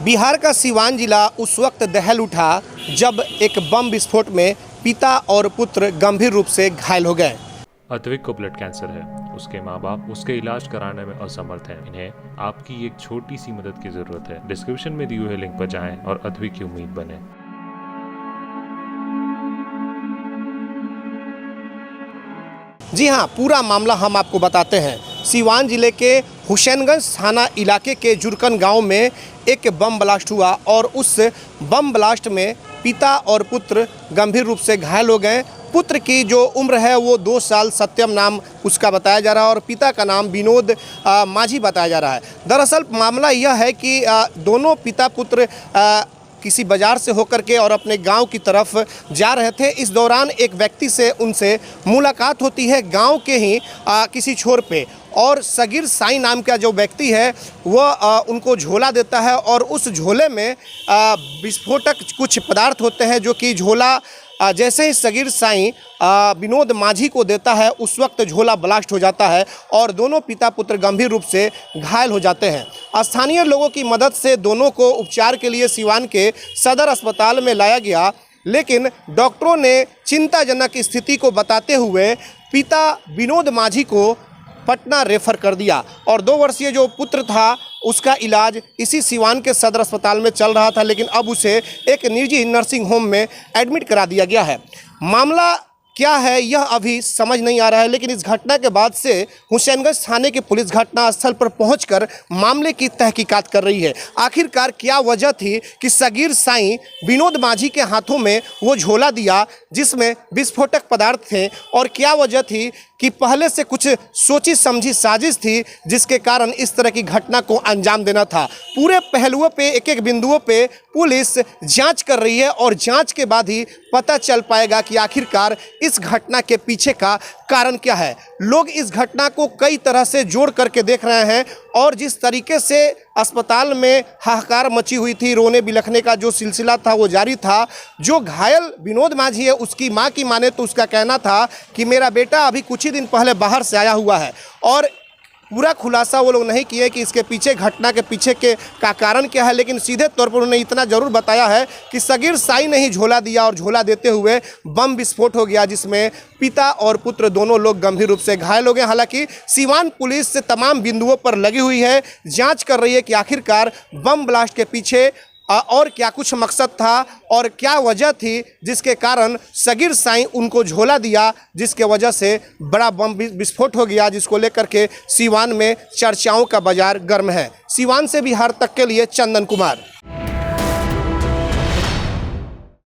बिहार का सीवान जिला उस वक्त दहल उठा जब एक बम विस्फोट में पिता और पुत्र गंभीर रूप से घायल हो गए। अद्विक को ब्लड कैंसर है। उसके माँ बाप उसके इलाज कराने में असमर्थ हैं। इन्हें आपकी एक छोटी सी मदद की जरूरत है। डिस्क्रिप्शन में दिए हुए लिंक पर जाएं और अद्विक की उम्मीद बने। जी हाँ, पूरा मामला हम आपको बताते हैं। सीवान जिले के हुसैनगंज थाना इलाके के जुरकन गांव में एक बम ब्लास्ट हुआ और उस बम ब्लास्ट में पिता और पुत्र गंभीर रूप से घायल हो गए। पुत्र की जो उम्र है वो 2 साल सत्यम नाम उसका बताया जा रहा है और पिता का नाम विनोद माझी बताया जा रहा है। दरअसल मामला यह है कि दोनों पिता पुत्र किसी बाजार से होकर के और अपने गांव की तरफ जा रहे थे। इस दौरान एक व्यक्ति से उनसे मुलाकात होती है गांव के ही किसी छोर पे, और सगीर साई नाम का जो व्यक्ति है वह उनको झोला देता है और उस झोले में विस्फोटक कुछ पदार्थ होते हैं, जो कि झोला जैसे ही सगीर साई विनोद माझी को देता है उस वक्त झोला ब्लास्ट हो जाता है और दोनों पिता पुत्र गंभीर रूप से घायल हो जाते हैं। स्थानीय लोगों की मदद से दोनों को उपचार के लिए सीवान के सदर अस्पताल में लाया गया, लेकिन डॉक्टरों ने चिंताजनक स्थिति को बताते हुए पिता विनोद माझी को पटना रेफर कर दिया और 2 वर्षीय जो पुत्र था उसका इलाज इसी सीवान के सदर अस्पताल में चल रहा था, लेकिन अब उसे एक निजी नर्सिंग होम में एडमिट करा दिया गया है। मामला क्या है यह अभी समझ नहीं आ रहा है, लेकिन इस घटना के बाद से हुसैनगंज थाने की पुलिस घटनास्थल पर पहुंचकर मामले की तहकीकात कर रही है। आखिरकार क्या वजह थी कि सगीर साई विनोद माझी के हाथों में वो झोला दिया जिसमें विस्फोटक पदार्थ थे, और क्या वजह थी कि पहले से कुछ सोची समझी साजिश थी जिसके कारण इस तरह की घटना को अंजाम देना था। पूरे पहलुओं पे एक एक बिंदुओं पे पुलिस जांच कर रही है और जांच के बाद ही पता चल पाएगा कि आखिरकार इस घटना के पीछे का कारण क्या है। लोग इस घटना को कई तरह से जोड़ करके देख रहे हैं और जिस तरीके से अस्पताल में हाहाकार मची हुई थी, रोने बिलखने का जो सिलसिला था वो जारी था। जो घायल विनोद माझी है उसकी मां की माने तो उसका कहना था कि मेरा बेटा अभी कुछ ही दिन पहले बाहर से आया हुआ है, और पूरा खुलासा वो लोग नहीं किए कि इसके पीछे घटना के पीछे का कारण क्या है, लेकिन सीधे तौर पर उन्होंने इतना ज़रूर बताया है कि सगीर साई ने ही झोला दिया और झोला देते हुए बम विस्फोट हो गया जिसमें पिता और पुत्र दोनों लोग गंभीर रूप से घायल हो गए। हालांकि सीवान पुलिस से तमाम बिंदुओं पर लगी हुई है, जांच कर रही है कि आखिरकार बम ब्लास्ट के पीछे और क्या कुछ मकसद था और क्या वजह थी जिसके कारण सगीर साई उनको झोला दिया, जिसके वजह से बड़ा बम विस्फोट हो गया, जिसको लेकर के सीवान में चर्चाओं का बाजार गर्म है। सीवान से बिहार तक के लिए चंदन कुमार।